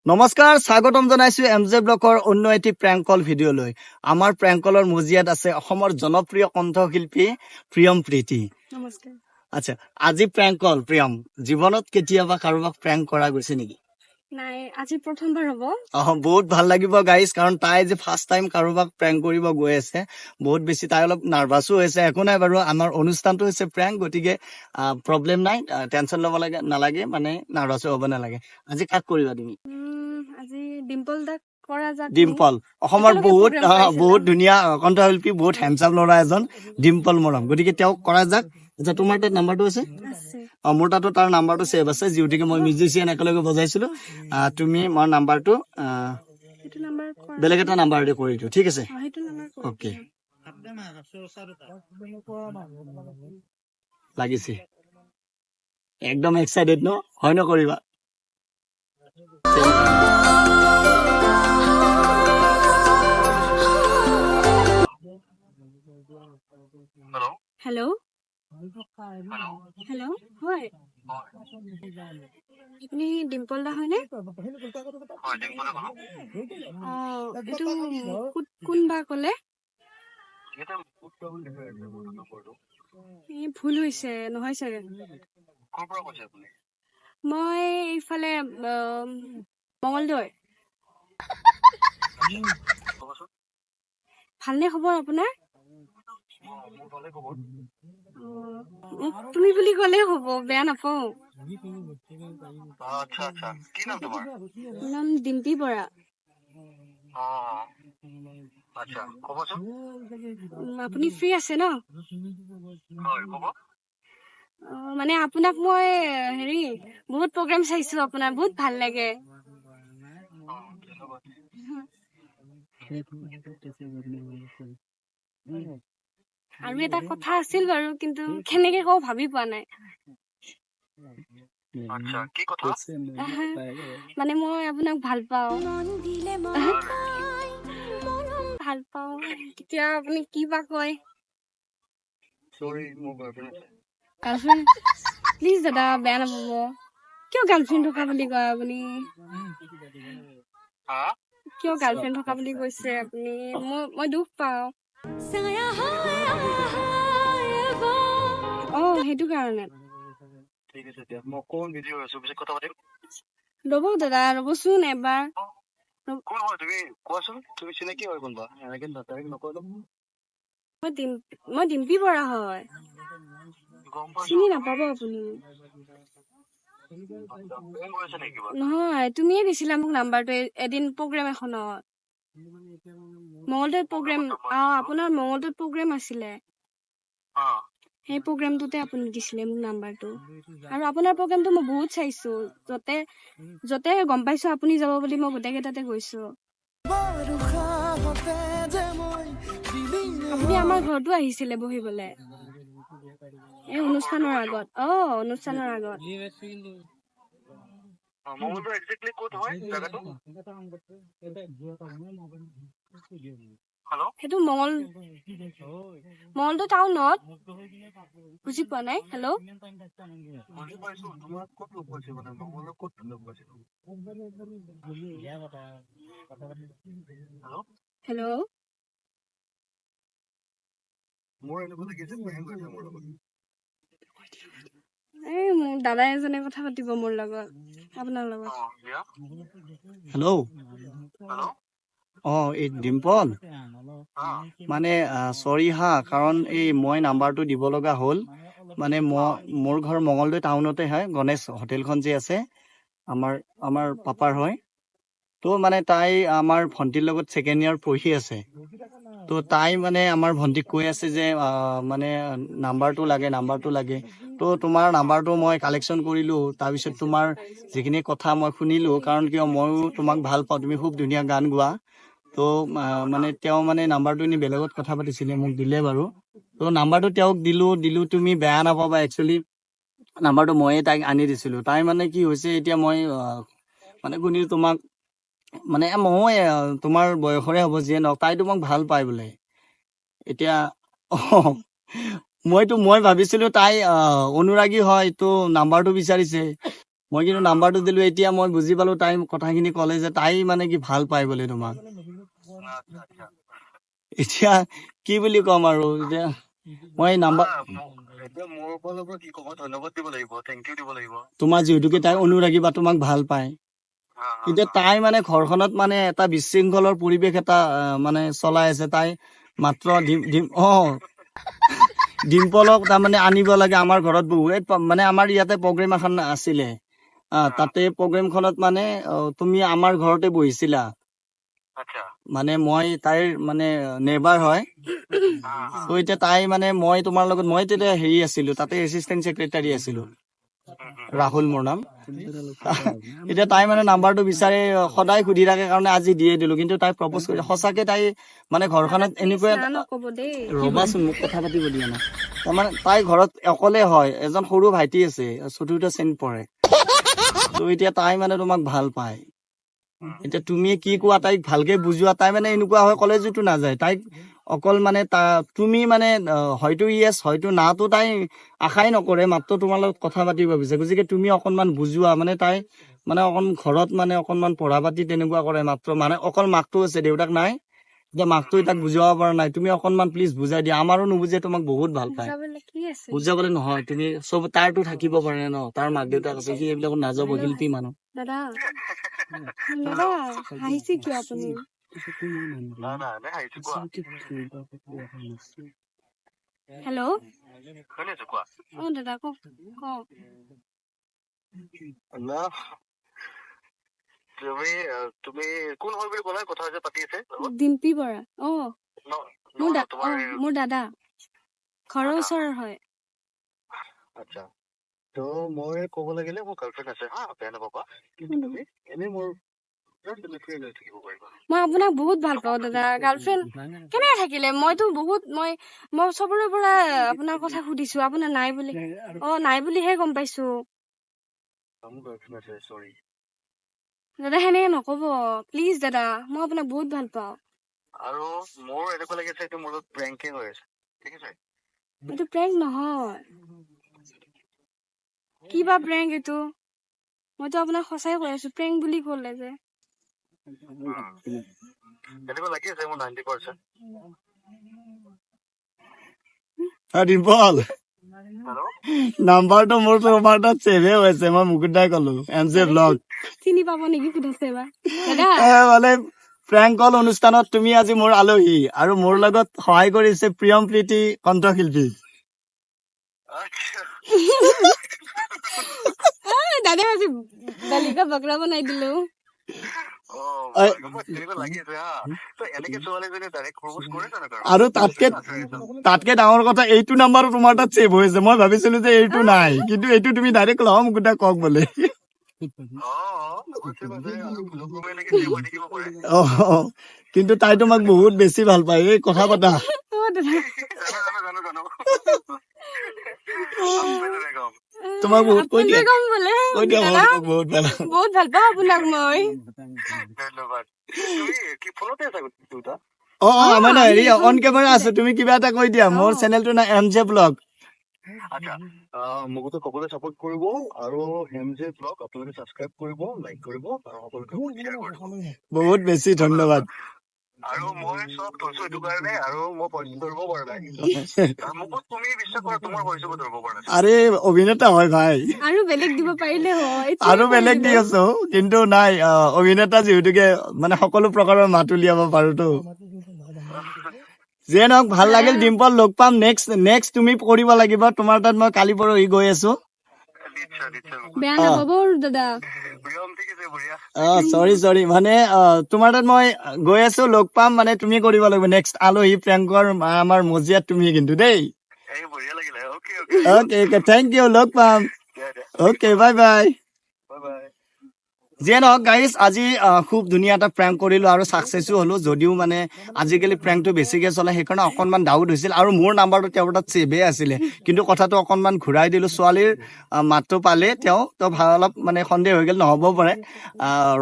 নমস্কাৰ স্বাগতম জনাইছো এমজে ব্লকৰ অন্য এটি প্ৰেংক কল ভিডিঅ'লৈ আমাৰ প্ৰেংক কলৰ মজিয়াত আছে অসমৰ জনপ্ৰিয় কণ্ঠশিল্পী প্ৰিয়ম প্ৰীতি নমস্কাৰ আচ্ছা আজি প্ৰেংক কল প্ৰিয়ম জীৱনত কেতিয়াবা কাৰোবাক প্ৰেংক কৰা গৈছে নেকি নাই আজি প্ৰথমবাৰ হ'ব বহুত ভাল লাগিব গাইজ কাৰণ তাই যে ফাৰ্ষ্ট টাইম কাৰোবাক প্ৰেংক কৰিব গৈ আছে বহুত বেছি তাই অলপ নাৰ্ভাছো হৈছে একো নাই বাৰু আমাৰ অনুষ্ঠানটো হৈছে প্ৰেংক গতিকে প্ৰব্লেম নাই টেনচন ল'ব নালাগে মানে নাৰ্ভাছো হ'ব নালাগে আজি কাক কৰিবা তুমি আজি ডিম্পল দাক কৰা যাক ডিম্পল অসমৰ বহুত বহুত ধুনীয়া কণ্ঠশিল্পী বহুত হেণ্ডচাম ল'ৰা এজন ডিম্পল মৰম গতিকে তেওঁক কৰা যাক আচ্ছা তোমাৰ তাত নাম্বাৰটো আছে মোৰ তাতো তাৰ নাম্বাৰটো ছেভ আছে যিহেতুকে মই মিউজিচিয়ান একেলগে বজাইছিলো তুমি মোৰ নাম্বাৰটো বেলেগ এটা নাম্বাৰতে কৰি দিওঁ ঠিক আছে অ'কে লাগিছে একদম এক্সাইটেড ন হয় নকৰিবা হেল্ল' হেল্ল' হয় আপুনি ডিম্পল দা হয়নে এইটো কোনবা ক'লে ভুল হৈছে নহয় চাগে মই এইফালে মঙলদৈ ভালনে খবৰ আপোনাৰ তুমি বুলি ক'লে হ'ব বেয়া নাপাওঁ মোৰ নাম ডিম্পী বৰা আপুনি ফ্ৰী আছে ন মানে আপোনাক মই হেৰি বহুত প্ৰগ্ৰাম চাইছো আপোনাৰ বহুত ভাল লাগে আৰু এটা কথা আছিল বাৰু কিন্তু কেনেকে কওঁ ভাবি পোৱা নাই মানে মই আপোনাক ভাল পাওঁ ভাল পাওঁ কেতিয়া আপুনি কি বা কয় গাৰ্লফ্ৰেণ্ড প্লিজ দাদা বেয়া নাপাব কিয় গাৰ্লফ্ৰেণ্ড থকা বুলি কয় আপুনি কিয় গাৰ্লফ্ৰেণ্ড থকা বুলি কৈছে আপুনি মই দুখ পাওঁ সেইটো কাৰণে ৰ'ব দাদা ৰ'বচোন এবাৰ মই ডিম্পী বৰা হয় চিনি নাপাব আপুনি নহয় তুমিয়ে দিছিলা মোক নাম্বাৰটো এদিন প্ৰগ্ৰেম এখনত মঙলদৈত প্ৰগ্ৰেম আপোনাৰ মঙলদৈত প্ৰগ্ৰেম আছিলে সেই প্ৰগ্ৰেমটোতে আপুনি দিছিলে মোক নাম্বাৰটো আৰু আপোনাৰ প্ৰগ্ৰেমটো মই বহুত চাইছো য'তে গম পাইছো আপুনি যাব বুলি মই গোটেইকেইটাতে গৈছো আপুনি আমাৰ ঘৰতো আহিছিলে বহিবলে এই অনুষ্ঠানৰ আগত অনুষ্ঠানৰ আগত সেইটো মঙলদৈ টাউনত বুজি পোৱা নাই হেল্ল' হেল্ল' এই মোৰ দাদা এজনে কথা পাতিব মোৰ লগত আপোনাৰ লগত হেল্ল' এই ডিম্পল মানে চৰি হা কাৰণ এই মই নাম্বাৰটো দিব লগা হ'ল মানে মোৰ ঘৰ মঙলদৈ টাউনতে হয় গণেশ হোটেলখন যে আছে আমাৰ পাপাৰ হয় তো মানে তাই আমাৰ ভণ্টিৰ লগত ছেকেণ্ড ইয়াৰ পঢ়ি আছে তো তাই মানে আমাৰ ভণ্টিক কৈ আছে যে মানে নাম্বাৰটো লাগে তো তোমাৰ নাম্বাৰটো মই কালেকশ্যন কৰিলোঁ তাৰপিছত তোমাৰ যিখিনি কথা মই শুনিলোঁ কাৰণ কিয় ময়ো তোমাক ভাল পাওঁ তুমি খুব ধুনীয়া গান গোৱা তো মানে তেওঁ মানে নাম্বাৰটো এনেই বেলেগত কথা পাতিছিলে মোক দিলে বাৰু তো নাম্বাৰটো তেওঁক দিলোঁ তুমি বেয়া নাপাবা একচুৱেলি নাম্বাৰটো ময়ে তাইক আনি দিছিলোঁ তাই মানে কি হৈছে এতিয়া মই মানে শুনিলোঁ তোমাক মানে মই তোমাৰ বয়সৰে হ'ব যিয়ে নহওক তাই তোমাক ভাল পায় বোলে এতিয়া মই ভাবিছিলোঁ তাই অনুৰাগী হয় তো নাম্বাৰটো বিচাৰিছে মই কিন্তু নাম্বাৰটো দিলো এতিয়া মই বুজি পালো তাই কথাখিনি ক'লে যে তাই মানে কি ভাল পায় বুলি তোমাক এতিয়া কি বুলি ক'ম আৰু এতিয়া মই নাম্বাৰ তোমাৰ যিহেতুকে তাই অনুৰাগী বা তোমাক ভাল পায় এতিয়া তাই মানে ঘৰখনত মানে এটা বিশৃংখলৰ পৰিৱেশ এটা মানে চলাই আছে তাই মাত্ৰ ডিম্পলক তাৰমানে আনিব লাগে আমাৰ ঘৰত বহুত মানে আমাৰ ইয়াতে প্ৰগ্ৰেম এখন আছিলে তাতে প্ৰগ্ৰেমখনত মানে তুমি আমাৰ ঘৰতে বহিছিলা মানে মই তাইৰ মানে নেবাৰ হয় তো এতিয়া তাই মানে মই তোমাৰ লগত মই তেতিয়া হেৰি আছিলো তাতে এছিষ্টেণ্ট ছেক্ৰেটাৰী আছিলো ৰাহুল মোৰ নাম এতিয়া তাই মানে নাম্বাৰটো বিচাৰি সদায় সুধি থাকে কাৰণে আজি দিয়ে দিলো কিন্তু তাই প্ৰপ'জ কৰি সঁচাকে তাই মানে ঘৰখনত এনেকুৱা না নকব দেই ৰবাচোন মোক কথা পাতিব দিয়া নাই তাৰমানে তাই ঘৰত অকলে হয় এজন সৰু ভাইটি আছে চতুৰ্থ শ্ৰেণীত পঢ়ে তো এতিয়া তাই মানে তোমাক ভাল পায় এতিয়া তুমি কি কোৱা তাইক ভালকে বুজোৱা তাই মানে এনেকুৱা হয় কলেজতো নাযায় তাইক অকল মানে তুমি মানে হয়তো ইয়েছ হয়তো নাটো তাই আশাই নকৰে মাত্ৰ তোমাৰ লগত কথা পাতিব বিচাৰে গতিকে তুমি অকনমান বুজোৱা মানে তাই মানে অকণ ঘৰত মানে অকনমান পঢ়া পাতি তেনেকুৱা কৰে মাত্ৰ মানে অকল মাকটো আছে দেউতাক নাই এতিয়া মাকটো তাক বুজাব পৰা নাই তুমি অকনমান প্লিজ বুজাই দিয়া আমাৰো নুবুজে তোমাক বহুত ভাল পায় বুজাবলে কি আছে বুজাবলে নহয় তুমি চব তাৰতো থাকিব পাৰে ন তাৰ মাক দেউতাক আছে সি এইবিলাকত নাযাব শিল্পী মানুহ দাদা দাদা হাঁহিছে কিয় আপুনি হেল্ল' অ দাদা কওক কওক ডিম্পী বৰা অ মোৰ দাদা ঘৰৰ ওচৰৰ হয় মই আপোনাক বহুত ভাল পাওঁ দাদা গাৰ্লফ্ৰেণ্ড কেনেকে থাকিলে মইতো বহুত মই চবৰে পৰা আপোনাৰ কথা সুধিছো আপোনাৰ নাই বুলি নাই বুলিহে গম পাইছো দাদা সেনেকে নকব প্লিজ দাদা মই আপোনাক বহুত ভাল পাওঁ এইটো প্ৰেংক নহয় কিবা প্ৰেংক এইটো মইতো আপোনাক সঁচাই কৈ আছো প্ৰেংক বুলি ক'লে যে ডিম্পল নাম্বাৰটো মোৰ তোমাৰ তাত ছেভে হৈছে মই মুকুতাই কলো এম জে ব্লগ চিনি পাব নেকি সুধিছে বা দাদা মানে প্ৰেংক কল অনুষ্ঠানত তুমি আজি মোৰ আলহী আৰু মোৰ লগত সহায় কৰিছে প্ৰিয়ম প্ৰীতি কণ্ঠশিল্পী দাদা আজি বালিকা বকৰা বনাই দিলো আৰু তাতকে ডাঙৰ কথা এইটো নাম্বাৰো তোমাৰ তাত ছেভ হৈছে মই ভাবিছিলো যে এইটো নাই কিন্তু এইটো তুমি ডাইৰেক্ট লওঁ মুকুতা কওক বোলে কিন্তু তাই তোমাক বহুত বেছি ভাল পায় এই কথা পতা তোমাক বহুত কৈ দিয়া বহুত ভাল পাওঁ আপোনাক মই মানে হেৰি অন কেমেৰা আছে তুমি কিবা এটা কৈ দিয়া মোৰ চেনেলটোৰ নাম এম জে ব্লগ মোকতো সকলোৱে চাপোৰ্ট কৰিব আৰু এম জে ব্লগ আপোনালোকে সাবস্ক্ৰাইব কৰিব লাইক কৰিব আৰু সকলোকে শ্বেয়াৰ কৰিব বহুত বেছি ধন্যবাদ আৰু মই সব থৈছো এইটো কাৰণে আৰু মই পইচা ধৰিব পৰা নাই মোকো তুমি বিশ্বাস কৰা তোমাৰ পইচা ধৰিব পৰা নাই আৰে অভিনেতা হয় ভাই আৰু বেলেগ দিব পাৰিলে হয় আৰু বেলেগ দি আছো কিন্তু নাই অভিনেতা যিহেতুকে মানে সকলো প্ৰকাৰৰ মাত উলিয়াব পাৰোতো যে নহওক ভাল লাগিল ডিম্পল লগ পাম নেক্সট তুমি কৰিব লাগিব তোমাৰ তাত মই কালি পৰহি গৈ আছো বেয়া নাপাব দাদা চৰি মানে তোমাৰ তাত মই গৈ আছো লগ পাম মানে তুমি কৰিব লাগিব নেক্সট আলহী প্ৰেংকৰ আমাৰ মজিয়াত তুমি কিন্তু দেই অকে থেংক ইউ লগ পাম অকে বাই বাই যিয়ে নহওক গাইজ আজি খুব ধুনীয়া এটা প্ৰেংক কৰিলো আৰু ছাকচেছো হলো যদিও মানে আজিকালি প্ৰেংকটো বেছিকে চলে সেইকাৰণে অকণমান ডাউট হৈছিল আৰু মোৰ নাম্বাৰটো তেওঁৰ তাত ছেভে আছিলে কিন্তু কথাটো অকণমান ঘূৰাই দিলো ছোৱালীৰ মাতটো পালে তেওঁ তো ভাল অলপ মানে সন্দেহ হৈ গ'ল নহ'বও পাৰে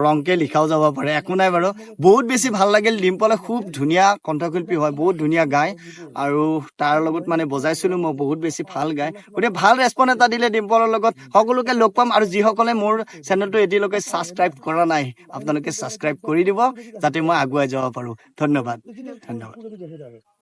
ৰংকে লিখাও যাব পাৰে একো নাই বাৰু বহুত বেছি ভাল লাগিল ডিম্পলে খুব ধুনীয়া কণ্ঠশিল্পী হয় বহুত ধুনীয়া গায় আৰু তাৰ লগত মানে বজাইছিলো মই বহুত বেছি ভাল গায় গতিকে ভাল ৰেচপন্স এটা দিলে ডিম্পলৰ লগত সকলোকে লগ পাম আৰু যিসকলে মোৰ চেনেলটো এতিয়ালৈকে ছাবস্ক্ৰাইব কৰা নাই আপোনালোকে ছাবস্ক্ৰাইব কৰি দিব যাতে মই আগুৱাই যাব পাৰোঁ ধন্যবাদ